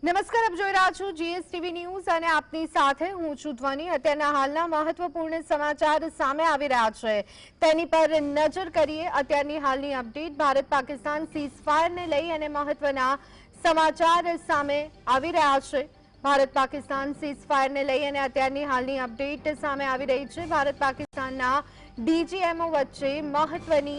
નમસ્કાર, આપ જોઈ રહ્યા છો જીએસટીવી ન્યૂઝ અને આપની સાથે હું છું ધ્વની। અત્યારના હાલના મહત્વપૂર્ણ સમાચાર સામે આવી રહ્યા છે, તેની પર નજર કરીએ। અત્યારની હાલની અપડેટ ભારત પાકિસ્તાન સીઝફાયરને લઈ અને મહત્વના સમાચાર સામે આવી રહ્યા છે। ભારત પાકિસ્તાન સીઝફાયરને લઈ અને અત્યારની હાલની અપડેટ સામે આવી રહી છે। ભારત પાકિસ્તાનના ડીજીએમઓ વચ્ચે મહત્વની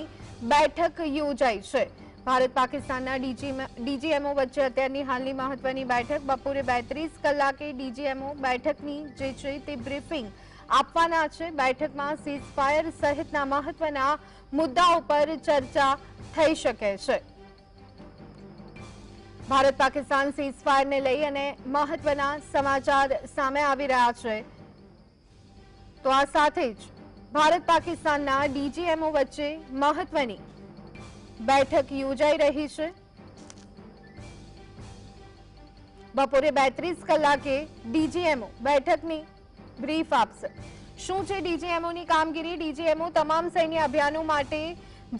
બેઠક યોજાઈ છે। ભારત પાકિસ્તાનના ડીજીએમઓ વચ્ચે અત્યારની હાલની મહત્વની બેઠક બપોરે 32 કલાકે ડીજીએમઓ બેઠકની જે છે તે બ્રીફિંગ આપવાના છે। બેઠકમાં સીઝફાયર સહિતના મહત્વના મુદ્દાઓ પર ચર્ચા થઈ શકે છે। ભારત પાકિસ્તાન સીઝફાયરને લઈ અને મહત્વના સમાચાર સામે આવી રહ્યા છે, તો આ સાથે જ ભારત પાકિસ્તાનના ડીજીએમઓ વચ્ચે મહત્વની બેઠક યોજાઈ રહી છે। બપોરે 32 કલાકે ડીજીએમઓ બેઠકની બ્રીફ આપશે। શું છે ડીજીએમઓની કામગીરી? ડીજીએમઓ તમામ સૈન્ય અભિયાનો માટે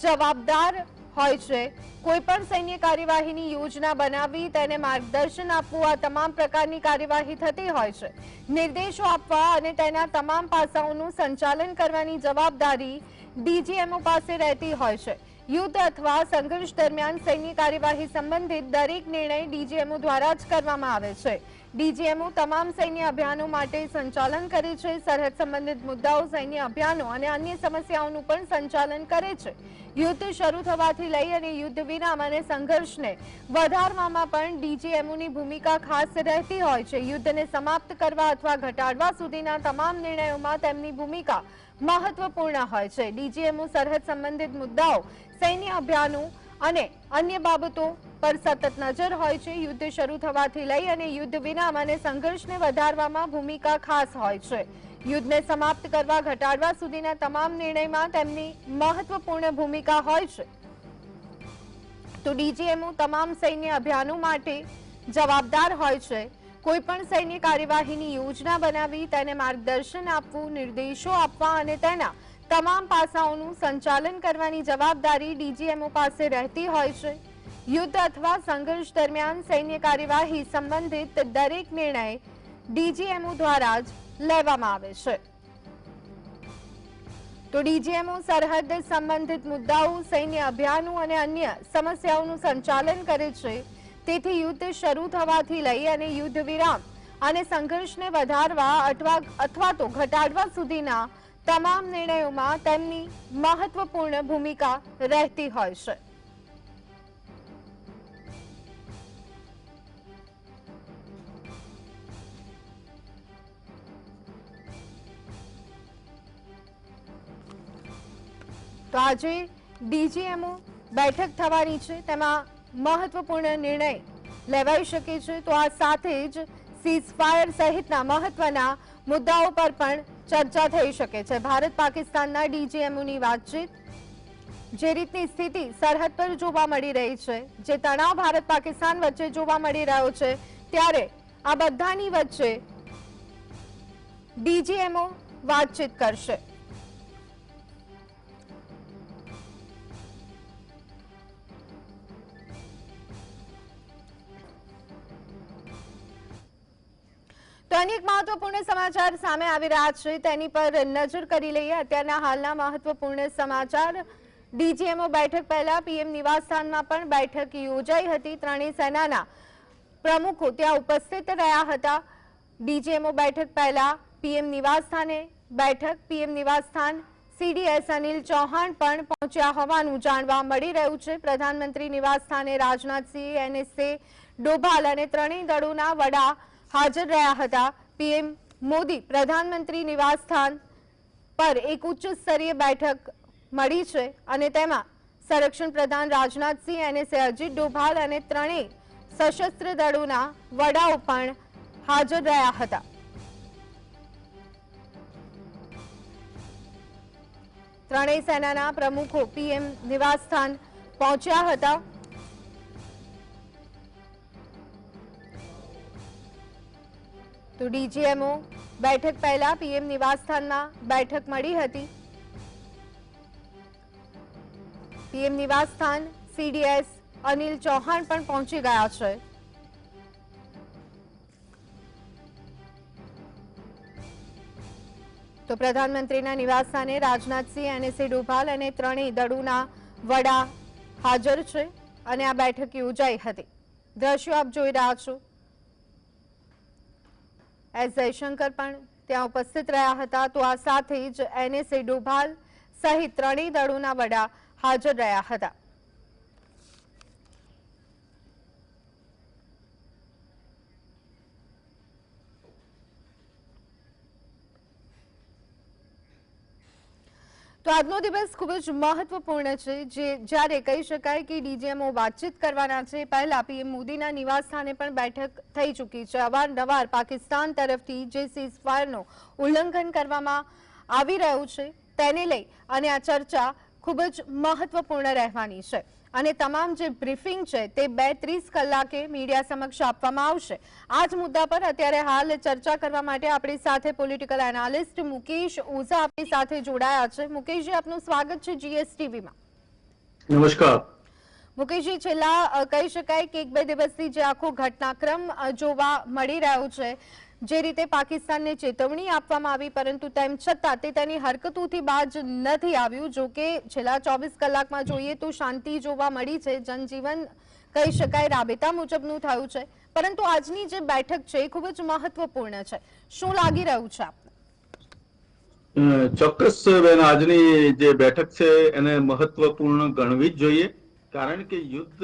જવાબદાર હોય છે। કોઈપણ સૈન્ય કાર્યવાહીની યોજના બનાવવી, તેને માર્ગદર્શન આપવું, આ તમામ પ્રકારની કાર્યવાહી થતી હોય છે। નિર્દેશો આપવા અને તેના તમામ પાસાઓનું સંચાલન કરવાની જવાબદારી ડીજીએમઓ પાસે રહેતી હોય છે। યુદ્ધ અથવા સંઘર્ષ દરમિયાન સૈન્ય કાર્યવાહી સંબંધિત દરેક નિર્ણય ડીજીએમઓ દ્વારા જ કરવામાં આવે છે। ડીજીએમઓ તમામ સૈન્ય અભિયાનો માટે સંચાલન કરે છે। સરહદ સંબંધિત મુદ્દાઓ, સૈન્ય અભિયાનો અને અન્ય સમસ્યાઓનું પણ સંચાલન કરે છે। યુદ્ધ શરૂ થવાથી લઈ અને યુદ્ધ વિરામ અને સંઘર્ષને વધારવામાં પણ ડીજીએમઓની ભૂમિકા ખાસ રહેતી હોય છે। યુદ્ધને સમાપ્ત કરવા અથવા ઘટાડવા સુધીના તમામ નિર્ણયોમાં તેમની ભૂમિકા મહત્વપૂર્ણ હોય છે। ડીજીએમઓ સરહદ સંબંધિત મુદ્દાઓ, સૈન્ય અભિયાનો અને અન્ય બાબતો પર સતત નજર હોય છે। યુદ્ધ શરૂ થવાથી લઈ અને યુદ્ધ વિરામ અને સંઘર્ષને વધારવામાં ભૂમિકા ખાસ હોય છે। યુદ્ધને સમાપ્ત કરવા, ઘટાડવા સુધીના તમામ નિર્ણયમાં તેમની મહત્વપૂર્ણ ભૂમિકા હોય છે। તો ડીજીએમઓ તમામ સૈન્ય અભિયાનો માટે જવાબદાર હોય છે। કોઈપણ સૈન્ય કાર્યવાહીની યોજના બનાવવી, તેને માર્ગદર્શન આપવું, નિર્દેશો આપવા અને તેના તમામ પાસાઓનું સંચાલન કરવાની જવાબદારી ડીજીએમઓ પાસે રહેતી હોય છે। યુદ્ધ અથવા સંઘર્ષ દરમિયાન સૈન્ય કાર્યવાહી સંબંધિત દરેક નિર્ણય ડીજીએમઓ દ્વારા જ લેવામાં આવે છે। તો ડીજીએમઓ સરહદ સંબંધિત મુદ્દાઓ, સૈન્ય અભિયાનો અને અન્ય સમસ્યાઓનું સંચાલન કરે છે। તેથી યુદ્ધ શરૂ થવાથી લઈ અને યુદ્ધ વિરામ અને સંઘર્ષને વધારવા અથવા તો ઘટાડવા સુધીના તમામ નિર્ણયોમાં તેમની મહત્વપૂર્ણ ભૂમિકા રહેતી હોય છે। તો આજે ડીજીએમઓ બેઠક થવાની છે, તેમાં મહત્વપૂર્ણ નિર્ણય લેવાઈ શકે છે। તો આ સાથે જ સીઝફાયર સહિતના મહત્વના મુદ્દાઓ પર પણ ચર્ચા થઈ શકે છે। ભારત પાકિસ્તાનના ડીજીએમઓની વાતચીત, જે રીતની સ્થિતિ સરહદ પર જોવા મળી રહી છે, જે તણાવ ભારત પાકિસ્તાન વચ્ચે જોવા મળી રહ્યો છે, ત્યારે આ બધાની વચ્ચે ડીજીએમઓ વાતચીત કરશે। તો અનેક મહત્વપૂર્ણ સમાચાર સામે આવી રહ્યા છે, તેની પર નજર કરી લઈએ। અત્યારના હાલના મહત્વપૂર્ણ સમાચાર, ડીજીએમઓ બેઠક પહેલા પીએમ નિવાસસ્થાનમાં પણ બેઠક યોજાઈ હતી। ત્રણેય સેનાના પ્રમુખો ત્યાં ઉપસ્થિત રહ્યા હતા। ડીજીએમઓ બેઠક પહેલા પીએમ નિવાસસ્થાને બેઠક, પીએમ નિવાસસ્થાન સીડીએસ અનિલ ચૌહાણ પણ પહોંચ્યા હોવાનું જાણવા મળી રહ્યું છે। પ્રધાનમંત્રી નિવાસસ્થાને રાજનાથસિંહ, એનએસએ ડોભાલ અને ત્રણેય દળોના વડા હાજર રહ્યા હતા। પીએમ મોદી પ્રધાનમંત્રી નિવાસસ્થાન પર એક ઉચ્ચ સ્તરીય બેઠક મળી છે અને તેમાં સંરક્ષણ પ્રધાન રાજનાથસિંહ, એનએસએ અજીત ડોભાલ અને ત્રણેય સશસ્ત્ર દળોના વડાઓ પણ હાજર રહ્યા હતા। ત્રણેય સેનાના પ્રમુખો પીએમ નિવાસસ્થાન પહોંચ્યા હતા। તો ડીજીએમઓ બેઠક પહેલા પીએમ નિવાસસ્થાનમાં બેઠક મળી હતી। પીએમ નિવાસસ્થાન સીડીએસ અનિલ ચૌહાણ પણ પહોંચી ગયા છે। તો પ્રધાનમંત્રીના નિવાસસ્થાને રાજનાથસિંહ, એનએસએ ડોભાલ અને ત્રણેય દળોના વડા હાજર છે અને આ બેઠક યોજાઈ હતી. દ્રશ્યો આપ જોઈ રહ્યા છો. એસ જયશંકર પણ ત્યાં ઉપસ્થિત રહ્યા હતા. તો આ સાથે જ એનએસએ ડોભાલ સહિત ત્રણેય દળોના વડા હાજર રહ્યા હતા. તો આજનો દિવસ ખૂબ જ મહત્વપૂર્ણ છે, જ્યારે કહી શકાય કે ડીજીએમઓ વાતચીત કરવાના છે. પહેલા પીએમ મોદીના નિવાસ સ્થાને પણ બેઠક થઈ ચૂકી છે. અવારનવાર પાકિસ્તાન તરફથી જે સીઝફાયરનું ઉલ્લંઘન કરવામાં આવી રહ્યું છે તેને લઈ અને આ ચર્ચા ખૂબ જ મહત્વપૂર્ણ રહેવાની છે અને તમામ જે બ્રીફિંગ છે તે 2:30 કલાકે મીડિયા સમક્ષ આપવામાં આવશે. આ જ મુદ્દા પર અત્યારે હાલ ચર્ચા કરવા માટે આપણી સાથે પોલિટિકલ એનાલિસ્ટ મુકેશ ઓઝા આપણી સાથે જોડાયા છે. મુકેશજી, આપનું સ્વાગત છે જીએસટીવીમાં. નમસ્કાર. મુકેશજી, છેલ્લા કહી શકાય કે 1-2 દિવસથી જે આખો ઘટનાક્રમ જોવા મળી રહ્યો છે, જે રીતે પાકિસ્તાનને ચેતવણી આપવામાં આવી પરંતુ તેમ છતાં તે તેની હરકતોથી બાજ નથી આવ્યું. જો કે છેલ્લા 24 કલાકમાં જોઈએ તો શાંતિ જોવા મળી છે, જનજીવન કહી શકાય રાબેતા મુજબનું થયું છે, પરંતુ આજની જે બેઠક છે એ ખૂબ જ મહત્વપૂર્ણ છે. શું લાગી રહ્યું છે આપને? ચોક્કસ બેન, આજની જે બેઠક છે એને મહત્વપૂર્ણ ગણવી જ જોઈએ, કારણ કે યુદ્ધ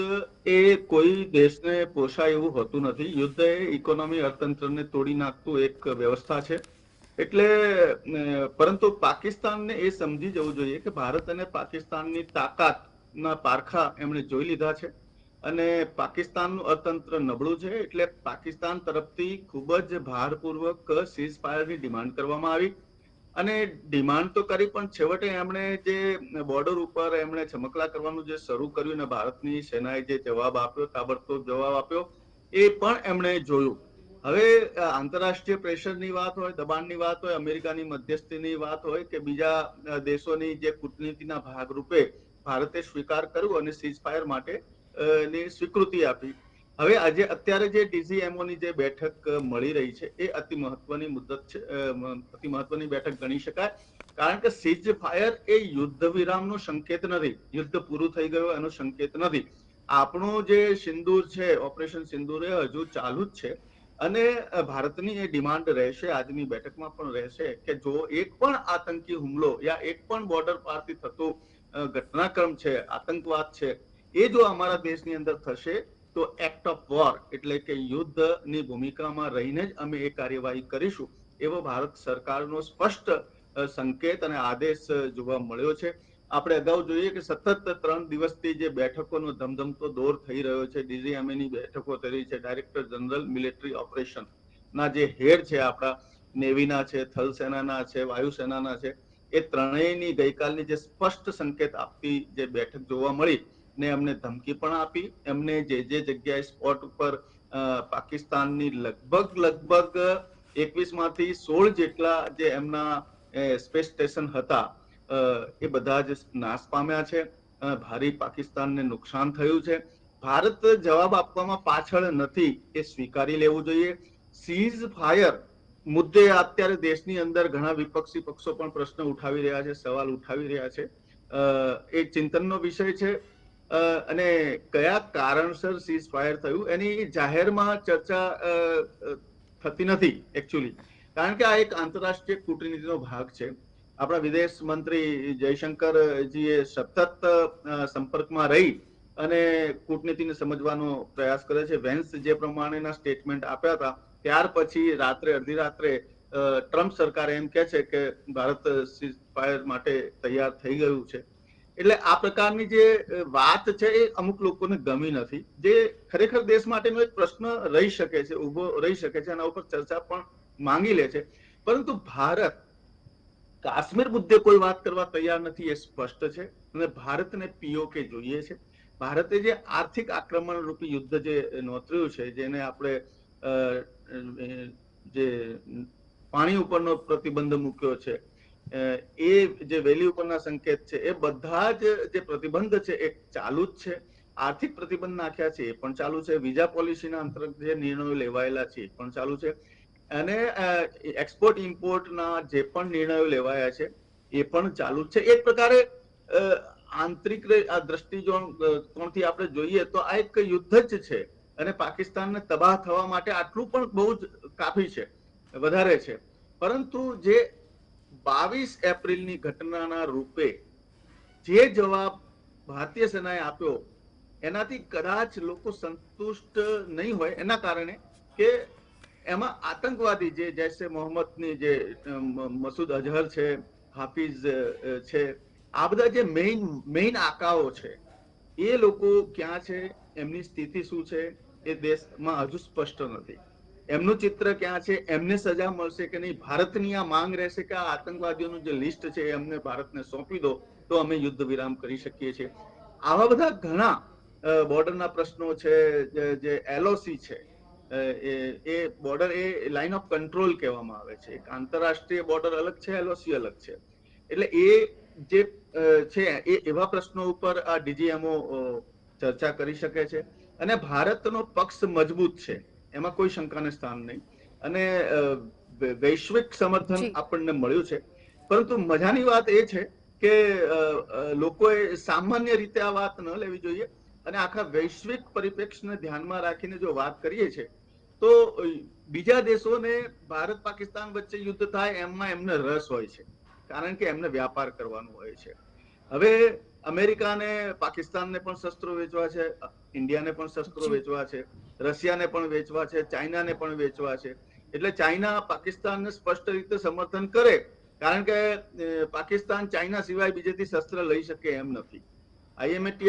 એ કોઈ દેશને પોષાય એવું હોતું નથી. યુદ્ધ એ ઇકોનોમી, અર્થતંત્રને તોડી નાખતું એક વ્યવસ્થા છે. એટલે પરંતુ પાકિસ્તાનને એ સમજી જવું જોઈએ કે ભારત અને પાકિસ્તાનની તાકાતના પારખા એમણે જોઈ લીધા છે અને પાકિસ્તાનનું અર્થતંત્ર નબળું છે. એટલે પાકિસ્તાન તરફથી ખૂબ જ ભારપૂર્વક સીઝ ફાયરની ડિમાન્ડ કરવામાં આવી અને ડિમાન્ડ તો કરી, પણ છેવટે એમણે જે બોર્ડર ઉપર એમણે છમકલા કરવાનું જે શરૂ કર્યું ને ભારતની સેનાએ જે જવાબ આપ્યો, તાબડતોબ જવાબ આપ્યો, એ પણ એમણે જોયું. હવે આંતરરાષ્ટ્રીય પ્રેશરની વાત હોય, દબાણની વાત હોય, અમેરિકાની મધ્યસ્થીની વાત હોય કે બીજા દેશોની જે કૂટનીતિના ભાગરૂપે ભારતે સ્વીકાર કર્યું અને સીઝ ફાયર માટે ની સ્વીકૃતિ આપી. હવે આજે અત્યારે જે ડીજીએમઓની જે બેઠક મળી રહી છે એ અતિ મહત્વની મુદ્દત છે, અતિ મહત્વની બેઠક ગણી શકાય, કારણ કે સીઝ ફાયર એ યુદ્ધ વિરામનો સંકેત નથી, યુદ્ધ પૂરું થઈ ગયું એનો સંકેત નથી. આપણું જે સિંદૂર છે, ઓપરેશન સિંદૂર, એ હજુ ચાલુ જ છે અને ભારતની એ ડિમાન્ડ રહેશે, આજની બેઠકમાં પણ રહેશે કે જો એક પણ આતંકી હુમલો યા એક પણ બોર્ડર પારથી થતો ઘટનાક્રમ છે, આતંકવાદ છે, એ જો અમારા દેશની અંદર થશે તો એક્ટ ઓફ વોર એટલે કે યુદ્ધની ભૂમિકામાં રહીને જ અમે એ કાર્યવાહી કરીશું, એવો ભારત સરકારનો સ્પષ્ટ સંકેત અને આદેશ જોવા મળ્યો છે. આપણે અગાઉ જોઈએ કે સતત 3 દિવસથી જે બેઠકોનો ધમધમતો દોર થઈ રહ્યો છે, ડીજીએમએની બેઠકો થઈ રહી છે. ડાયરેક્ટર જનરલ મિલિટરી ઓપરેશન ના જે હેડ છે, આપણા નેવીના છે, થલ સેનાના છે, વાયુસેનાના છે, એ ત્રણેયની ગઈકાલની જે સ્પષ્ટ સંકેત આપતી જે બેઠક જોવા મળી ને એમને ધમકી પણ આપી. એમને જે જગ્યાએ સ્પોટ ઉપર પાકિસ્તાનની લગભગ 21 માંથી 16 જેટલા જે એમના સ્પેસ સ્ટેશન હતા એ બધા જ નાશ પામ્યા છે. ભારે પાકિસ્તાનને નુકસાન થયું છે. ભારત જવાબ આપવામાં પાછળ નથી, એ સ્વીકારી લેવું જોઈએ. સીઝ ફાયર મુદ્દે અત્યારે દેશની અંદર ઘણા વિપક્ષી પક્ષો પણ પ્રશ્ન ઉઠાવી રહ્યા છે, સવાલ ઉઠાવી રહ્યા છે. એ ચિંતનનો વિષય છે અને કયા કારણસર સીઝ ફાયર થયું એની જાહેરમાં ચર્ચા થતી નથી એકચ્યુઅલી, કારણ કે આ એક આંતરરાષ્ટ્રીય કૂટનીતિનો ભાગ છે. આપણા વિદેશ મંત્રી જયશંકરજીએ સતત સંપર્કમાં રહી અને કૂટનીતિને સમજવાનો પ્રયાસ કરે છે. વેન્સ જે પ્રમાણેના સ્ટેટમેન્ટ આપ્યા હતા ત્યાર પછી અડધી રાત્રે ટ્રમ્પ સરકાર એમ કે છે કે ભારત સીઝ ફાયર માટે તૈયાર થઈ ગયું છે. એટલે આ પ્રકારની જે વાત છે એ અમુક લોકોને ગમી નથી, જે ખરેખર દેશ માટેનો એક પ્રશ્ન રહી શકે છે, ઉભો રહી શકે છે, એના ઉપર ચર્ચા પણ માંગી લે છે. પરંતુ ભારત કાશ્મીર મુદ્દે કોઈ વાત કરવા તૈયાર નથી, એ સ્પષ્ટ છે અને ભારતને પીઓકે જોઈએ છે. ભારતે જે આર્થિક આક્રમણ રૂપી યુદ્ધ જે નોતર્યું છે, જેને આપણે જે પાણી ઉપરનો પ્રતિબંધ મૂક્યો છે, એ જે વેલી ઉપરના સંકેત છે, એ બધા જ જે પ્રતિબંધ છે એ ચાલુ જ છે. આર્થિક પ્રતિબંધ નાખ્યા છે એ પણ ચાલુ છે. વિઝા પોલિસીના અંતર્ગત જે નિર્ણયો લેવાયેલા છે એ પણ ચાલુ છે. અને એક્સપોર્ટ ઇમ્પોર્ટના જે પણ નિર્ણયો લેવાયા છે એ પણ ચાલુ છે. એક પ્રકારે આંતરિક આ દ્રષ્ટિકોણથી આપણે જોઈએ તો આ એક યુદ્ધ જ છે અને પાકિસ્તાનને તબાહ થવા માટે આટલું પણ બહુ જ કાફી છે, વધારે છે. પરંતુ જે 22 એપ્રિલની ઘટનાના રૂપે જે જવાબ ભારતીય સેનાએ આપ્યો એનાથી કદાચ લોકો સંતુષ્ટ નહીં હોય, એના કારણે કે એમાં આતંકવાદી જે જૈશે મોહમ્મદની જે મસૂદ અઝહર છે, હાફિઝ છે, આ બધા જે મેઇન આકાઓ છે એ લોકો ક્યાં છે, એમની સ્થિતિ શું છે એ દેશમાં હજુ સ્પષ્ટ નથી. એમનું ચિત્ર ક્યાં છે, એમને સજા મળશે કે નહીં, ભારતની આ માંગ રહેશે કે આ આતંકવાદીઓનું જે લિસ્ટ છે એમને ભારતને સોંપી દો તો અમે યુદ્ધ વિરામ કરી શકીએ છીએ. આવા બધા ઘણા બોર્ડરના પ્રશ્નો છે, જે એલઓસી છે એ બોર્ડર એ લાઇન ઓફ કંટ્રોલ કહેવામાં આવે છે. એક આંતરરાષ્ટ્રીય બોર્ડર અલગ છે, એલઓસી અલગ છે. એટલે એ જે છે એ એવા પ્રશ્નો ઉપર આ ડીજીએમઓ ચર્ચા કરી શકે છે અને ભારતનો પક્ષ મજબૂત છે, એમાં કોઈ શંકાને સ્થાન નહીં અને વૈશ્વિક સમર્થન આપણને મળ્યું છે. પરંતુ મજાની વાત એ છે કે લોકોએ સામાન્ય રીતે આ વાત ન લેવી જોઈએ અને આખા વૈશ્વિક પરિપ્રેક્ષને ધ્યાનમાં રાખીને જો વાત કરીએ છીએ તો બીજા દેશોને ભારત પાકિસ્તાન વચ્ચે યુદ્ધ થાય એમાં એમને રસ હોય છે, કારણ કે એમને વ્યાપાર કરવાનું હોય છે. હવે અમેરિકાને પાકિસ્તાનને પણ શસ્ત્રો વેચવા છે, ઇન્ડિયાને પણ શસ્ત્રો વેચવા છે, રશિયાને પણ વેચવા છે, ચાઇનાને પણ વેચવા છે. એટલે ચાઇના પાકિસ્તાનને સ્પષ્ટ રીતે સમર્થન કરે, કારણ કે પાકિસ્તાન ચાઇના સિવાય બીજેથી શસ્ત્ર લઈ શકે એમ નથી. IMF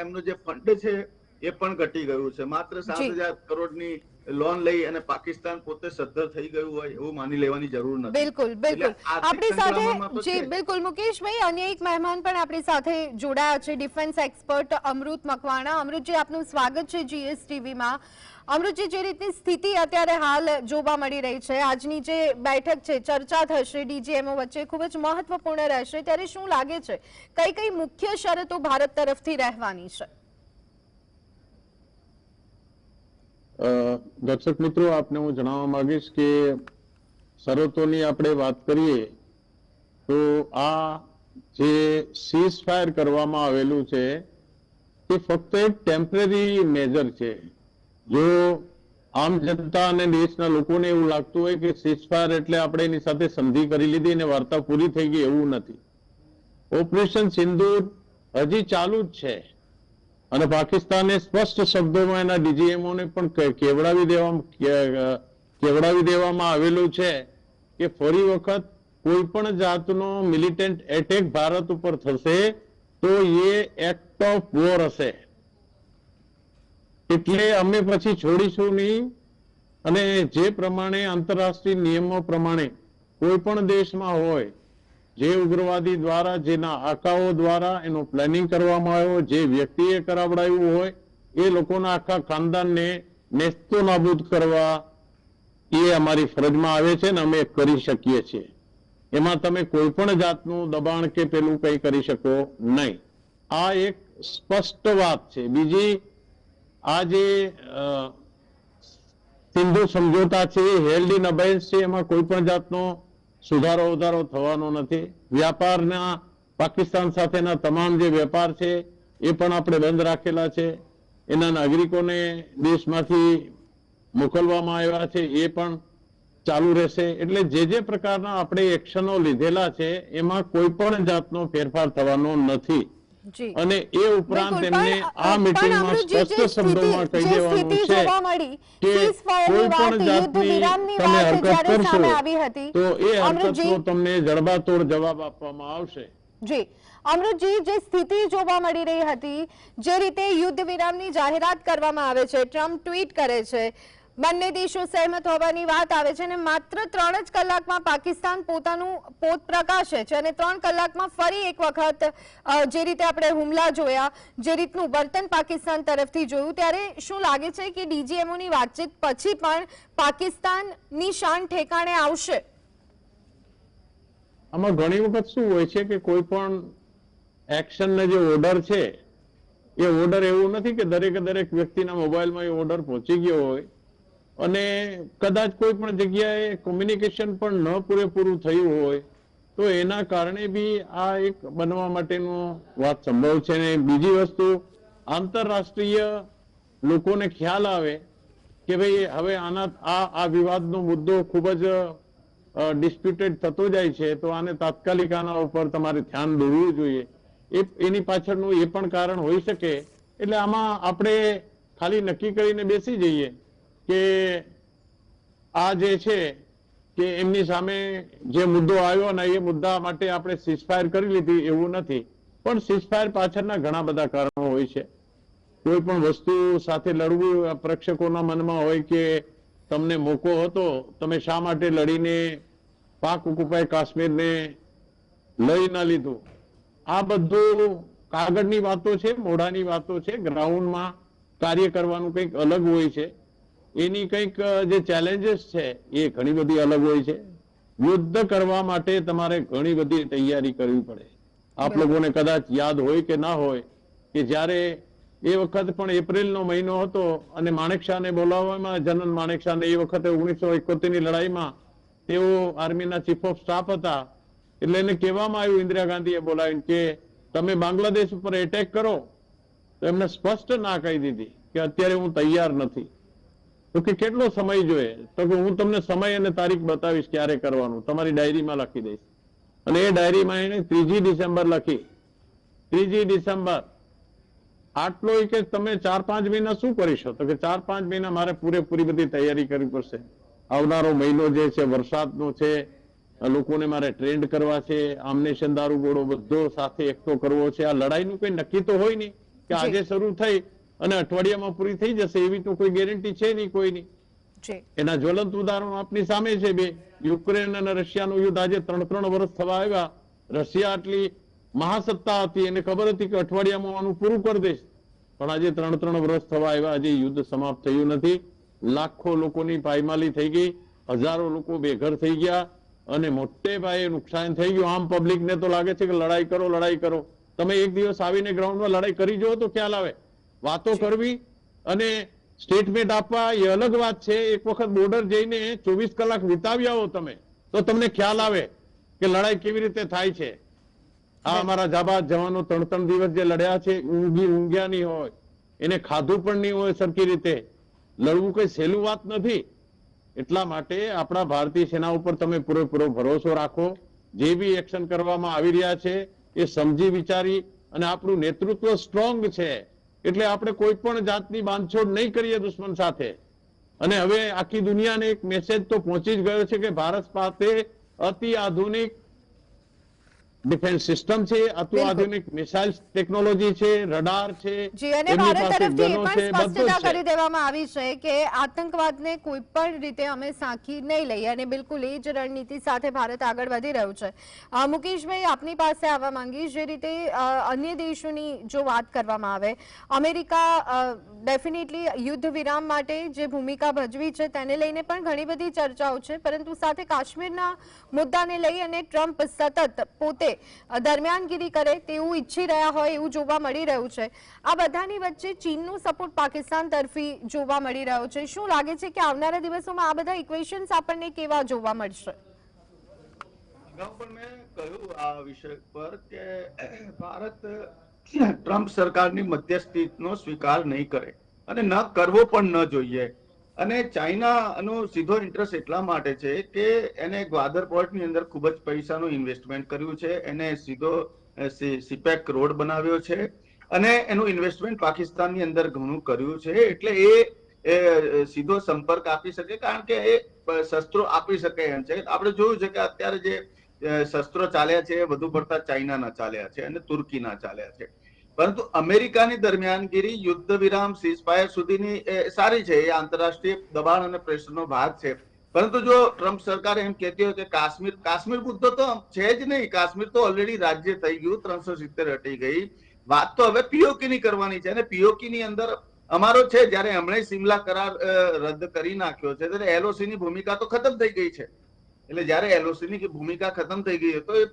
એમનું જે ફંડ છે એ પણ ઘટી ગયું છે. માત્ર 7,000 કરોડની લોન લઈ અને પાકિસ્તાન પોતે સદ્ધર થઈ ગયું હોય એવું માની લેવાની જરૂર નથી. બિલકુલ બિલકુલ આપણી સાથે જી બિલકુલ મુકેશભાઈ, અન્ય એક મહેમાન પણ આપણી સાથે જોડાયા છે, ડિફેન્સ એક્સપર્ટ અમૃત મકવાણા. અમૃતજી, આપનું સ્વાગત છે GSTVમાં. અમૃતજી, જે રીતની સ્થિતિ અત્યારે હાલ જોવા મળી રહી છે, આજની જે બેઠક છે, ચર્ચા થશે ડીજીએમઓ વચ્ચે, ખૂબ જ મહત્વપૂર્ણ રહેશે, ત્યારે શું લાગે છે કઈ કઈ મુખ્ય શરતો ભારત તરફથી રહેવાની છે? દર્શક મિત્રો, આપને હું જણાવવા માંગીશ કે શરતોની આપણે વાત કરીએ તો આ જે સીઝ ફાયર કરવામાં આવેલું છે તે ફક્ત એક ટેમ્પરરી મેજર છે. જો આમ જનતા અને દેશના લોકોને એવું લાગતું હોય કે સીઝ ફાયર એટલે આપણે એની સાથે સંધિ કરી લીધી અને વાર્તા પૂરી થઈ ગઈ, એવું નથી. ઓપરેશન સિંદૂર હજી ચાલુ જ છે અને પાકિસ્તાને સ્પષ્ટ શબ્દોમાં એના ડીજીએમઓને પણ કેવડાવી દેવામાં આવેલું છે કે ફરી વખત કોઈ પણ જાતનો મિલિટન્ટ એટેક ભારત ઉપર થશે તો એ એક્ટ ઓફ વોર હશે, એટલે અમે પછી છોડીશું નહીં. અને જે પ્રમાણે આંતરરાષ્ટ્રીય નિયમો પ્રમાણે કોઈ પણ દેશમાં હોય, જે ઉગ્રવાદી દ્વારા, જેના આકાઓ દ્વારા એનું પ્લાનિંગ કરવામાં આવ્યો, જે વ્યક્તિએ કરાવડાવ્યું હોય, એ લોકોના આખા ખાનદાનને નેસ્તો નાબૂદ કરવા એ અમારી ફરજમાં આવે છે ને અમે કરી શકીએ છીએ. એમાં તમે કોઈ પણ જાતનું દબાણ કે પેલું કંઈ કરી શકો નહીં. આ એક સ્પષ્ટ વાત છે. બીજી, આ જે સિંધુ સમજોતા છે એ હેલ્ડ ઇન અબાયન્સ છે, એમાં કોઈ પણ જાતનો સુધારો વધારો થવાનો નથી. વ્યાપારના પાકિસ્તાન સાથેના તમામ જે વેપાર છે એ પણ આપણે બંધ રાખેલા છે. એના નાગરિકોને દેશમાંથી મોકલવામાં આવ્યા છે એ પણ ચાલુ રહેશે. એટલે જે પ્રકારના આપણે એક્શનો લીધેલા છે એમાં કોઈ પણ જાતનો ફેરફાર થવાનો નથી. અને એ ઉપરાંત એમને આ મીટિંગમાં સ્પષ્ટ શબ્દોમાં કહી દેવાનું છે કે કોઈ પણ જાતની તમે હરકત કરશો તો એ હરકતનો તમને જડબાતોડ જવાબ આપવામાં આવશે. જી અમૃતજી, જે સ્થિતિ જોવા મળી રહી હતી, જે રીતે યુદ્ધ વિરામની જાહેરાત કરવામાં આવે છે, ટ્રમ્પ ટ્વીટ કરે છે, બંને દેશો સહેમત હોવાની વાત આવે છે અને માત્ર 3 જ કલાકમાં પાકિસ્તાન પોતાનું પોત પ્રકાશે છે અને 3 કલાકમાં ફરી એક વખત જે રીતે આપણે હુમલા જોયા, જે રીતનું વર્તન પાકિસ્તાન તરફથી જોયું, ત્યારે શું લાગે છે કે ડીજીએમઓની વાતચીત પછી પણ પાકિસ્તાનની શાન ઠેકાણે આવશે? આમાં ઘણી વખત શું હોય છે કે કોઈ પણ એક્શનનો જે ઓર્ડર છે એ ઓર્ડર એવું નથી કે દરેક વ્યક્તિના મોબાઈલમાં એ ઓર્ડર પહોંચી ગયો હોય અને કદાચ કોઈ પણ જગ્યાએ કોમ્યુનિકેશન પણ ન પૂરેપૂરું થયું હોય તો એના કારણે બી આ એક બનવા માટેનો વાત સંભવ છે. ને બીજી વસ્તુ, આંતરરાષ્ટ્રીય લોકોને ખ્યાલ આવે કે ભાઈ હવે આ વિવાદનો મુદ્દો ખૂબ જ ડિસ્પ્યુટેડ થતો જાય છે, તો આને તાત્કાલિક આના ઉપર તમારે ધ્યાન દોરવું જોઈએ. એની પાછળનું એ પણ કારણ હોઈ શકે. એટલે આમાં આપણે ખાલી નક્કી કરીને બેસી જઈએ કે આ જે છે કે એમની સામે જે મુદ્દો આવ્યો ને એ મુદ્દા માટે આપણે સીઝફાયર કરી લીધી એવું નથી, પણ સીઝફાયર પાછળના ઘણા બધા કારણો હોય છે. કોઈ પણ વસ્તુ સાથે લડવું પ્રેક્ષકોના મનમાં હોય કે તમને મોકો હતો, તમે શા માટે લડીને પાક ઓક્યુપાય કાશ્મીરને લઈ ન લીધું. આ બધું કાગળની વાતો છે, મોઢાની વાતો છે. ગ્રાઉન્ડમાં કાર્ય કરવાનું કંઈક અલગ હોય છે. એની કંઈક જે ચેલેન્જીસ છે એ ઘણી બધી અલગ હોય છે. યુદ્ધ કરવા માટે તમારે ઘણી બધી તૈયારી કરવી પડે. આપ લોકોને કદાચ યાદ હોય કે ના હોય કે જ્યારે એ વખત પણ એપ્રિલનો મહિનો હતો અને માણેકશાહને બોલાવવામાં, જનરલ માણેકશાહને એ વખતે 1971 ની લડાઈમાં તેઓ આર્મીના ચીફ ઓફ સ્ટાફ હતા. એટલે એને કહેવામાં આવ્યું, ઇન્દિરા ગાંધીએ બોલાવીને, કે તમે બાંગ્લાદેશ ઉપર એટેક કરો. તો એમને સ્પષ્ટ ના કહી દીધી કે અત્યારે હું તૈયાર નથી. તો કે કેટલો સમય જોઈએ? તો કે હું તમને સમય અને તારીખ બતાવીશ ક્યારે કરવાનું, તમારી ડાયરીમાં લખી દઈશ. અને એ ડાયરીમાં એને 3 ડિસેમ્બર લખી. 3 ડિસેમ્બર. આટલો કે તમે 4-5 મહિના શું કરીશો? તો કે 4-5 મહિના મારે પૂરેપૂરી બધી તૈયારી કરવી પડશે. આવનારો મહિનો જે છે વરસાદનો છે, લોકોને મારે ટ્રેન્ડ કરવા છે, આમનેશન દારૂગોળો બધો સાથે એકઠો કરવો છે. આ લડાઈનું કોઈ નક્કી તો હોય નહીં કે આજે શરૂ થઈ અને અઠવાડિયામાં પૂરી થઈ જશે, એવી તો કોઈ ગેરંટી છે નહીં કોઈની. એના જ્વલંત ઉદાહરણો આપની સામે છે બે. યુક્રેન અને રશિયાનું યુદ્ધ આજે 3 વર્ષ થવા આવ્યા. રશિયા આટલી મહાસત્તા હતી, એને ખબર હતી કે અઠવાડિયામાં આનું પૂરું કરી દઈશ, પણ આજે 3 વર્ષ થવા આવ્યા, આજે યુદ્ધ સમાપ્ત થયું નથી. લાખો લોકોની પાયમાલી થઈ ગઈ, હજારો લોકો બેઘર થઈ ગયા અને મોટે પાયે નુકસાન થઈ ગયું. આમ પબ્લિકને તો લાગે છે કે લડાઈ કરો, લડાઈ કરો. તમે એક દિવસ આવીને ગ્રાઉન્ડમાં લડાઈ કરી જુઓ તો ખ્યાલ આવે. વાતો કરવી અને સ્ટેટમેન્ટ આપવા એ અલગ વાત છે. એક વખત બોર્ડર જઈને 24 કલાક વિતાવી આવો તમે, તો તમને ખ્યાલ આવે કે લડાઈ કેવી રીતે થાય છે. આ અમારા જાબાદ જવાનો 3 દિવસ જે લડ્યા છે, ઊંઘ્યા નહીં હોય, એને ખાધું પણ નહીં હોય સરખી રીતે. લડવું કઈ સહેલું વાત નથી. એટલા માટે આપણા ભારતીય સેના ઉપર તમે પૂરેપૂરો ભરોસો રાખો. જે બી એક્શન કરવામાં આવી રહ્યા છે એ સમજી વિચારી, અને આપણું નેતૃત્વ સ્ટ્રોંગ છે એટલે આપણે કોઈ પણ જાતની બાંધછોડ નહીં કરીએ દુશ્મન સાથે. અને હવે આખી દુનિયાને એક મેસેજ તો પહોંચી જ ગયો છે કે ભારત પાસે અતિ આધુનિક ડિફેન્સ સિસ્ટમ છે, અતિ આધુનિક મિસાઇલ ટેકનોલોજી છે, રડાર છે, એમની પાસે ગનો છે, બધું કરી દેવામાં આવી છે કે આતંકવાદને કોઈ પણ રીતે અમે સાંખી નહીં લઈએ, અને બિલકુલ એ જ રણનીતિ સાથે ભારત આગળ વધી રહ્યું છે. મુકેશભાઈ, આપની પાસે આવવા માંગીશ. જે રીતે અન્ય દેશોની જો વાત કરવામાં આવે, અમેરિકા ડેફિનેટલી યુદ્ધ વિરામ માટે જે ભૂમિકા ભજવી છે તેને લઈને પણ ઘણી બધી ચર્ચાઓ છે, પરંતુ સાથે કાશ્મીરના મુદ્દાને લઈ અને ટ્રમ્પ સતત પોતે દરમિયાનગીરી કરે તેવું ઈચ્છી રહ્યા હોય એવું જોવા મળી રહ્યું છે. આ બધાની વચ્ચે ચીનનું સપોર્ટ પાકિસ્તાન તરફી જોવા મળી રહ્યો છે. શું લાગે છે કે આવનારા દિવસોમાં આ બધા ઇક્વેશન્સ આપણને કેવા જોવા મળશે? અગાઉ પણ મેં કહ્યું આ વિષય પર કે ભારત ટ્રમ્પ સરકારની મધ્યસ્થીનો સ્વીકાર નહીં કરે અને ન કરવો પણ ન જોઈએ. અને ચાઇનાનો સીધો ઇન્ટરેસ્ટ એટલા માટે છે કે એને ગ્વાદર પોર્ટની અંદર ખૂબ જ પૈસાનું ઇન્વેસ્ટમેન્ટ કર્યું છે, એને સીધો સીપેક રોડ બનાવ્યો છે અને એનું ઇન્વેસ્ટમેન્ટ પાકિસ્તાનની અંદર ઘણું કર્યું છે. એટલે એ સીધો સંપર્ક આપી શકે, કારણ કે એ શસ્ત્રો આપી શકે એમ છે. આપણે જોયું છે કે અત્યારે જે શસ્ત્રો ચાલ્યા છે એ વધુ પડતા ચાઇનાના ચાલ્યા છે અને તુર્કીના ચાલ્યા છે. પરંતુ અમેરિકાની દરમિયાનગીરી યુદ્ધ વિરામ સીઝફાયર સુધીની સારી છે, એ આંતરરાષ્ટ્રીય દબાણ અને પ્રેશરનો ભાગ છે. પરંતુ જો ટ્રમ્પ સરકાર એમ કહેતી હોય કે કાશ્મીર મુદ્દો તો છે જ નહીં, કાશ્મીર તો ઓલરેડી રાજ્ય થઈ ગયું, 370 હટી ગઈ. વાત તો હવે પીઓકે ની કરવાની છે, અને પીઓકે ની અંદર અમારો છે. જયારે હમણાં સિમલા કરાર રદ કરી નાખ્યો છે ત્યારે એલઓસી ની ભૂમિકા તો ખતમ થઈ ગઈ છે. એટલે જયારે એલઓસી ની ભૂમિકા ખતમ થઈ ગઈ તો એ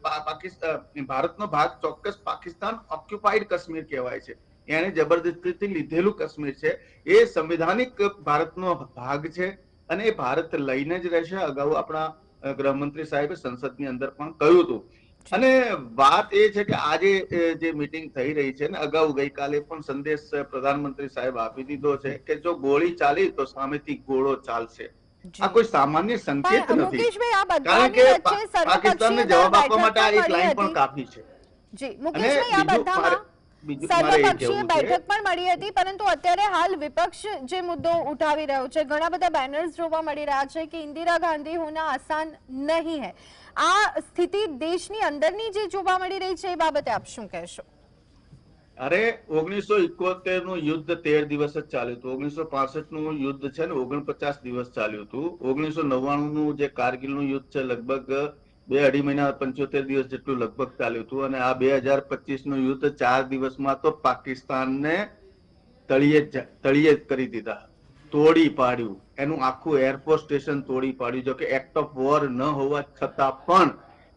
ભારતનો ભાગ ચોક્કસ પાકિસ્તાન ઓક્યુપાઈડ કાશ્મીર કહેવાય છે. એને જબરદસ્તીથી લીધેલું કાશ્મીર છે, એ સંવિધાનિક ભારતનો ભાગ છે. અને એ ભારત લઈને જ રહેશે. અગાઉ આપણા ગૃહમંત્રી સાહેબે સંસદની અંદર પણ કહ્યું હતું. અને વાત એ છે કે આજે જે મીટિંગ થઈ રહી છે ને, અગાઉ ગઈકાલે પણ સંદેશ પ્રધાનમંત્રી સાહેબ આપી દીધો છે કે જો ગોળી ચાલી તો સામેથી ગોળો ચાલશે. આ કોઈ સામાન્ય સંકેત પણ નથી, મુકેશભાઈ, આ કારણ કે બધાની વચ્ચે પાકિસ્તાનને સર્વપક્ષીય જવાબ આપવા માટે આ બેઠક એક પણ લાઈન મળી પણ કાફી છે. જી અને મુકેશભાઈ, આ બધામાં મારે એ સર્વપક્ષીય કહેવું છે, બેઠક પણ મળી હતી, પરંતુ અત્યારે હાલ વિપક્ષ જે મુદ્દો ઉઠાવી રહ્યો છે, ઘણા બધા બેનર્સ જોવા મળી રહ્યા છે કે ઇન્દિરા ગાંધી હોના આસાન નહીં હૈ. આ સ્થિતિ દેશની અંદરની જે જોવા મળી રહી છે, એ બાબતે આપ શું કહેશો? અરે 1971 નું યુદ્ધ 13 દિવસ જ ચાલ્યું હતું. 1965 નું યુદ્ધ છે ને 49 દિવસ ચાલ્યું હતું. 1999 નું જે કારગિલ નું યુદ્ધ છે લગભગ 2-2.5 મહિના 75 દિવસ જેટલું લગભગ ચાલ્યું હતું. અને આ 2025 નું યુદ્ધ 4 દિવસમાં તો પાકિસ્તાનને તળિયે કરી દીધા, તોડી પાડ્યું. એનું આખું એરફોર્સ સ્ટેશન તોડી પાડ્યું. જો કે એક્ટ ઓફ વોર ન હોવા છતાં પણ,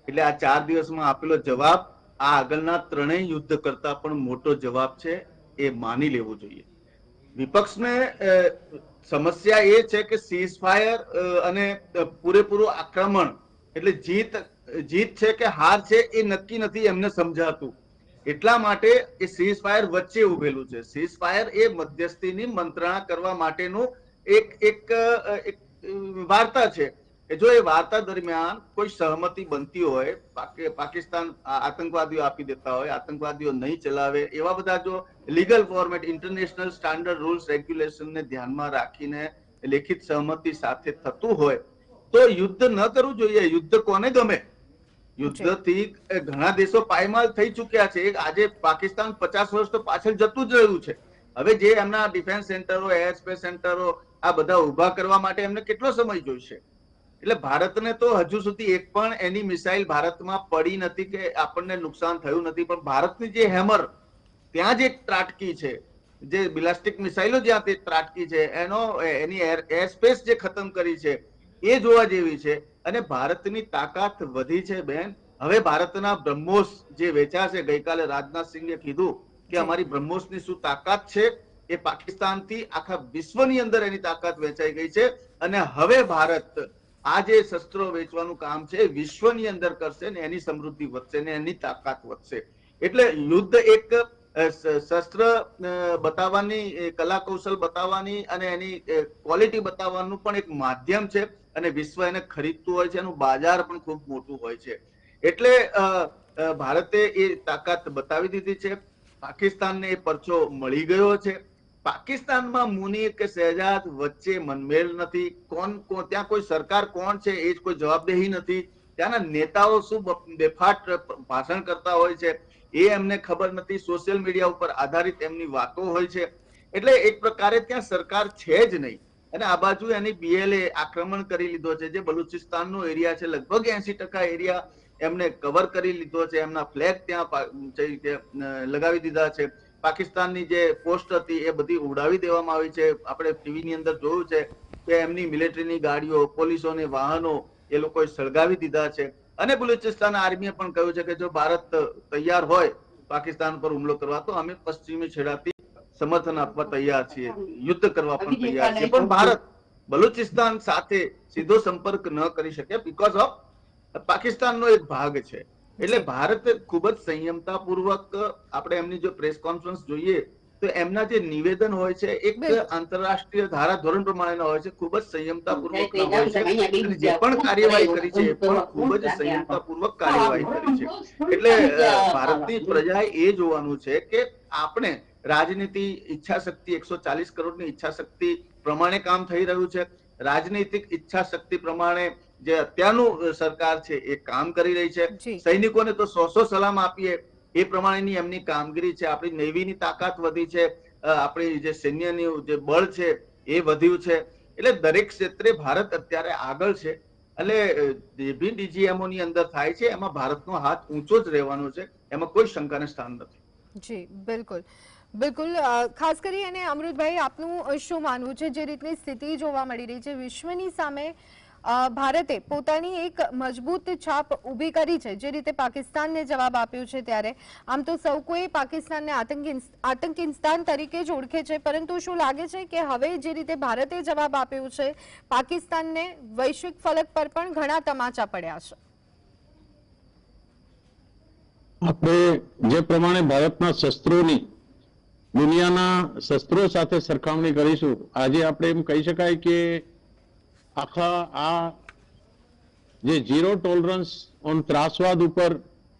એટલે આ 4 દિવસમાં આપેલો જવાબ આ આગળના ત્રણેય યુદ્ધ કરતા પણ મોટો જવાબ છે, એ માની લેવું જોઈએ. વિપક્ષને સમસ્યા એ છે કે સીઝ ફાયર અને પૂરેપૂરું આક્રમણ એટલે જીત છે કે હાર છે એ નક્કી નથી એમને સમજાતું. એટલા માટે એ સીઝ ફાયર વચ્ચે ઉભેલું છે. સીઝ ફાયર એ મધ્યસ્થીની મંત્રણા કરવા માટેનું એક વાર્તા છે. જો એ વાર્તા દરમિયાન કોઈ સહમતિ બનતી હોય, પાકિસ્તાન આતંકવાદીઓ આપી દેતા હોય, આતંકવાદીઓ નહીં ચલાવે, એવા બધા જો legal format, international standard rules રેગ્યુલેશનને ધ્યાનમાં રાખીને લેખિત સહમતિ સાથે થતું હોય તો યુદ્ધ ન કરવું જોઈએ. યુદ્ધ કોને ગમે? યુદ્ધથી ઘણા દેશો પાયમાલ થઈ ચુક્યા છે. આજે પાકિસ્તાન 50 વર્ષ તો પાછળ જતું જ રહ્યું છે. હવે જે એમના ડિફેન્સ સેન્ટરો, એર સ્પેસ સેન્ટરો આ બધા ઉભા કરવા માટે એમને કેટલો સમય જોઈશે? એટલે ભારતને તો હજુ સુધી એક પણ એની મિસાઇલ ભારતમાં પડી નથી કે આપણને નુકસાન થયું નથી. પણ ભારતની જે હેમર ત્યાં જે ત્રાટકી છે, જે બિલાસ્ટિક મિસાઇલો જ્યાં તે ત્રાટકી છે, એની એર સ્પેસ જે ખતમ કરી છે, એ જોવા જેવી છે. અને ભારતની તાકાત વધી છે બેન. હવે ભારતના બ્રહ્મોસ જે વેચાશે, ગઈકાલે રાજનાથસિંહે કીધું કે અમારી બ્રહ્મોસની શું તાકાત છે, એ પાકિસ્તાનથી આખા વિશ્વની અંદર એની તાકાત વેચાઈ ગઈ છે. અને હવે ભારત આ જે શસ્ત્રો વેચવાનું કામ છે વિશ્વની અંદર કરશે ને એની સમૃદ્ધિ વધશે ને એની તાકાત વધશે. એટલે યુદ્ધ એક શસ્ત્ર બતાવવાની, કલા કૌશલ બતાવવાની અને એની ક્વોલિટી બતાવવાનું પણ એક માધ્યમ છે. અને વિશ્વ એને ખરીદતું હોય છે, એનું બજાર પણ ખૂબ મોટું હોય છે. એટલે ભારતે એ તાકાત બતાવી દીધી છે. પાકિસ્તાનને એ પરચો મળી ગયો છે. પાકિસ્તાનમાં મુનીર કે શહેજાદ વચ્ચે મનમેળ નથી. ત્યાં કોઈ સરકાર કોણ છે એ જ કોઈ જવાબદેહી નથી. ત્યાંના નેતાઓ શું બેફાટ ભાષણ કરતા હોય છે એ એમને ખબર નથી. સોશિયલ મીડિયા ઉપર આધારિત એમની વાતો હોય છે. એટલે એક પ્રકારે ત્યાં સરકાર છે જ નહીં. અને આ બાજુ એની BLA આક્રમણ કરી લીધો છે. જે બલુચિસ્તાનનો એરિયા છે, લગભગ 80% એરિયા એમને કવર કરી લીધો છે. એમના ફ્લેગ ત્યાં લગાવી દીધા છે. પાકિસ્તાનની જે પોસ્ટ હતી એ બધી ઉડાવી દેવામાં આવી છે. આપણે ટીવીની અંદર જોયું છે કે એમની મિલિટરીની ગાડીઓ, પોલીસોને વાહનો એ લોકોએ સળગાવી દીધા છે. અને બલુચિસ્તાન આર્મીએ પણ કહ્યું છે કે જો ભારત તૈયાર હોય પાકિસ્તાન પર હુમલો કરવા તો અમે પશ્ચિમી છેડાથી સમર્થન આપવા તૈયાર છીએ, યુદ્ધ કરવા પણ તૈયાર છીએ. પણ ભારત બલુચિસ્તાન સાથે સીધો સંપર્ક ન કરી શકે બીકોઝ ઓફ પાકિસ્તાનનો એક ભાગ છે. એટલે ભારત ખૂબ જ સંયમતાપૂર્વક, આપણે એમની જો પ્રેસ કોન્ફરન્સ જોઈએ તો એમના જે નિવેદન હોય છે એક આંતરરાષ્ટ્રીય ધારાધોરણ પ્રમાણેના હોય છે, ખૂબ જ સંયમતાપૂર્વક હોય છે. અને જે પણ કાર્યવાહી કરી છે એ પણ ખૂબ જ સંયમતાપૂર્વક કાર્યવાહી કરી છે. એટલે ભારતની પ્રજાએ એ જોવાનું છે કે આપણે રાજનીતિ ઈચ્છા શક્તિ 140 કરોડની ઈચ્છા શક્તિ પ્રમાણે કામ થઈ રહ્યું છે. રાજનૈતિક ઈચ્છા શક્તિ પ્રમાણે જે અત્યારનું સરકાર છે એ કામ કરી રહી છે. સૈનિકોને તો 100 સલામ આપીએ એ પ્રમાણેની એમની કામગીરી છે. આપણી નેવીની તાકાત વધી છે, આપણી જે સૈન્યનું જે બળ છે એ વધ્યું છે. એટલે દરેક ક્ષેત્રે ભારત અત્યારે આગળ છે. એટલે જે બી DGMO ની અંદર થાય છે એમાં ભારતનો હાથ ઊંચો જ રહેવાનો છે, એમાં કોઈ શંકાને સ્થાન નથી. જી બિલકુલ બિલકુલ. ખાસ કરી અને અમૃતભાઈ, આપનું શું માનવું છે? જે રીતની સ્થિતિ જોવા મળી રહી છે વિશ્વની સામે, ભારતે પોતાની એક મજબૂત છાપ ઊભી કરી છે જે રીતે પાકિસ્તાનને જવાબ આપ્યો છે ત્યારે આમ તો સૌ કોઈ પાકિસ્તાનને આતંકિસ્તાન તરીકે જ ઓળખે છે, પરંતુ શું લાગે છે કે હવે જે રીતે ભારતે જવાબ આપ્યો છે પાકિસ્તાનને વૈશ્વિક ફલક પર પણ ઘણા તમાચા પડ્યા છે? આપણે જે પ્રમાણે ભારતના શસ્ત્રોની દુનિયાના શસ્ત્રો સાથે સરખામણી કરીશું, આજે આપણે એમ કહી શકાય કે આખા આ જે ઝીરો ટોલરન્સ ઓન ત્રાસવાદ ઉપર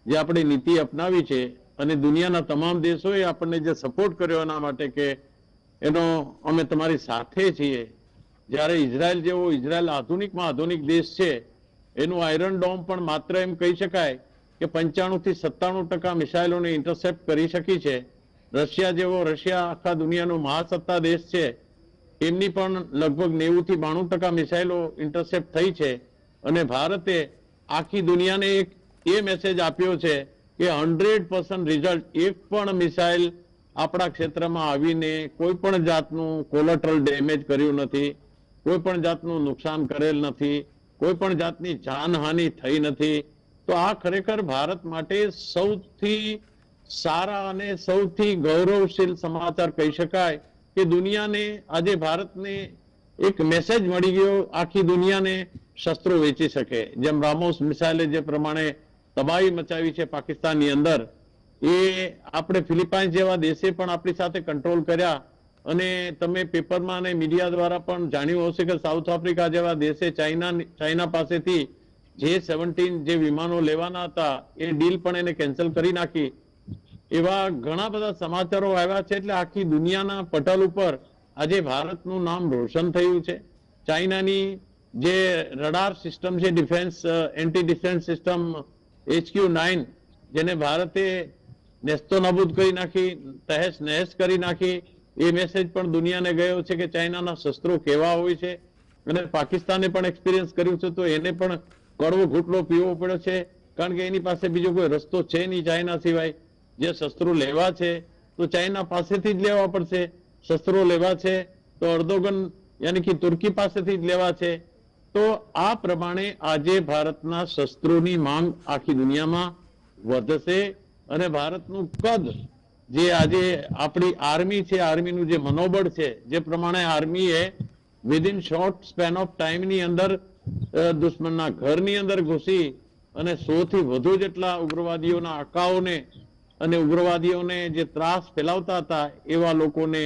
જે આપણે નીતિ અપનાવી છે અને દુનિયાના તમામ દેશોએ આપણને જે સપોર્ટ કર્યો એના માટે કે એનો અમે તમારી સાથે છીએ, જ્યારે ઇઝરાયલ જેવો ઇઝરાયલ આધુનિકમાં આધુનિક દેશ છે એનું આયરન ડોમ પણ માત્ર એમ કહી શકાય કે 95 થી 97% મિસાઇલોને ઇન્ટરસેપ્ટ કરી શકી છે. રશિયા આખા દુનિયાનો મહાસત્તા દેશ છે, એમની પણ લગભગ 90 થી 92% મિસાઇલો ઇન્ટરસેપ્ટ થઈ છે. અને ભારતે આખી દુનિયાને એક એ મેસેજ આપ્યો છે કે 100% રિઝલ્ટ, એક પણ મિસાઇલ આપણા ક્ષેત્રમાં આવીને કોઈ પણ જાતનું કોલેટરલ ડેમેજ કર્યું નથી, કોઈ પણ જાતનું નુકસાન કરેલ નથી, કોઈ પણ જાતની જાનહાનિ થઈ નથી. તો આ ખરેખર ભારત માટે સૌથી સારા અને સૌથી ગૌરવશીલ સમાચાર કહી શકાય કે દુનિયાને આજે ભારતને એક મેસેજ મળી ગયો, આખી દુનિયાને શસ્ત્રો વેચી શકે. જેમ રામોસ મિસાઇલે જે પ્રમાણે તબાહી મચાવી છે પાકિસ્તાનની અંદર, એ આપણે ફિલિપાઇન્સ જેવા દેશે પણ આપણી સાથે કંટ્રોલ કર્યા. અને તમે પેપરમાં અને મીડિયા દ્વારા પણ જાણ્યું હશે કે સાઉથ આફ્રિકા જેવા દેશે ચાઇના પાસેથી J-17 જે વિમાનો લેવાના હતા એ ડીલ પણ એને કેન્સલ કરી નાખી. એવા ઘણા બધા સમાચારો આવ્યા છે. એટલે આખી દુનિયાના પટલ ઉપર આજે ભારતનું નામ રોશન થયું છે. ચાઇનાની જે રડાર સિસ્ટમ છે, defence anti defence system HQ-9, જેને ભારતે નેસ્તો નાબૂદ કરી નાખી, તહેસ નહેસ કરી નાખી, એ મેસેજ પણ દુનિયાને ગયો છે કે ચાઇનાના શસ્ત્રો કેવા હોય છે. અને પાકિસ્તાને પણ એક્સપિરિયન્સ કર્યું છે, તો એને પણ કડવો ઘૂંટડો પીવો પડ્યો છે, કારણ કે એની પાસે બીજો કોઈ રસ્તો છે નહીં ચાઇના સિવાય. જે શસ્ત્રો લેવા છે તો ચાઇના પાસેથી જ લેવા પડશે, શસ્ત્રો લેવા છે તો અર્દોગન યાની કે તુર્કી પાસેથી જ લેવા છે. તો આ પ્રમાણે આજે ભારતના શસ્ત્રોની માંગ આખી દુનિયામાં વધશે. અને ભારતનું કદ, જે આજે આપણી આર્મી છે, આર્મીનું જે મનોબળ છે, જે પ્રમાણે આર્મીએ વિધિન શોર્ટ સ્પેન ઓફ ટાઈમની અંદર દુશ્મનના ઘરની અંદર ઘૂસી અને 100 થી વધુ જેટલા ઉગ્રવાદીઓના આકાઓને અને ઉગ્રવાદીઓને જે ત્રાસ ફેલાવતા હતા એવા લોકોને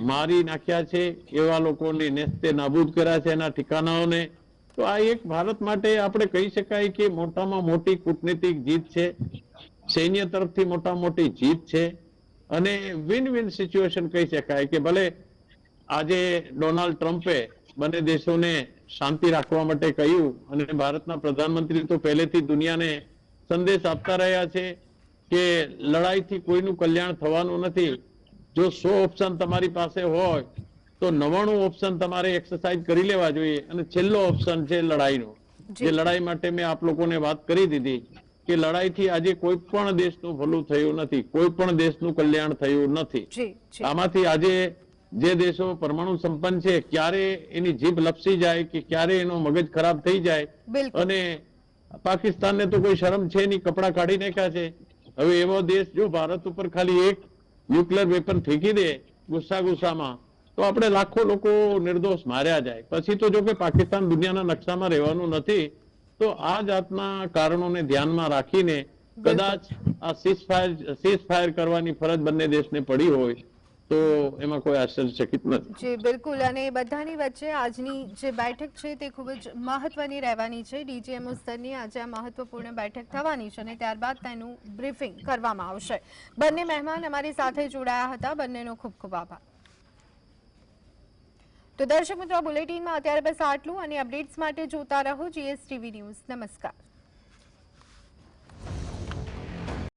મારી નાખ્યા છે, એવા લોકોને નેસ્તે નાબૂદ કર્યા છે એના ઠિકાનાઓને. તો આ એક ભારત માટે આપણે કહી શકાય કે મોટામાં મોટી કૂટનીતિક જીત છે, સૈન્ય તરફથી મોટામાં મોટી જીત છે. અને વિન વિન સિચ્યુએશન કહી શકાય કે ભલે આજે ડોનાલ્ડ ટ્રમ્પે બંને દેશોને શાંતિ રાખવા માટે કહ્યું, અને ભારતના પ્રધાનમંત્રી તો પહેલેથી દુનિયાને સંદેશ આપતા રહ્યા છે કે લડાઈથી કોઈનું કલ્યાણ થવાનું નથી. જો 100 ઓપ્શન તમારી પાસે હોય તો 99 ઓપ્શન તમારે એક્સરસાઇઝ કરી લેવા જોઈએ. અને છેલ્લો ઓપ્શન છે લડાઈનો, જે લડાઈ માટે મેં આપ લોકોને વાત કરી દીધી કે લડાઈથી આજે કોઈ પણ દેશનું ભલું થયું નથી, કોઈ પણ દેશનું કલ્યાણ થયું નથી. આમાંથી આજે જે દેશો પરમાણુ સંપન્ન છે, ક્યારે એની જીભ લપસી જાય કે ક્યારે એનો મગજ ખરાબ થઈ જાય. અને પાકિસ્તાનને તો કોઈ શરમ છે નહીં, કપડા કાઢી નાખ્યા છે. હવે એવો દેશ જો ભારત ઉપર ખાલી એક ન્યુક્લિયર વેપન ફેંકી દે ગુસ્સામાં, તો આપણે લાખો લોકો નિર્દોષ માર્યા જાય. પછી તો જો કે પાકિસ્તાન દુનિયાના નકશામાં રહેવાનું નથી. તો આ જાતના કારણોને ધ્યાનમાં રાખીને કદાચ આ સીઝ ફાયર કરવાની ફરજ બંને દેશને પડી હોય તો એમાં કોઈ આશ્ચર્યચકિત નથી. જી બિલકુલ. અને બધાની વચ્ચે આજની જે બેઠક છે તે ખૂબ જ મહત્વની રહેવાની છે. DGMO સ્તરની આજે આ મહત્વપૂર્ણ બેઠક થવાની છે અને ત્યારબાદ તેનું બ્રીફિંગ કરવામાં આવશે. બંને મહેમાન અમારી સાથે જોડાયા હતા, બંનેનો ખૂબ ખૂબ આભાર. તો દર્શક મિત્રો, બુલેટિનમાં અત્યારે બસ આટલું. અને અપડેટ્સ માટે જોતા રહો GSTV ન્યૂઝ. નમસ્કાર.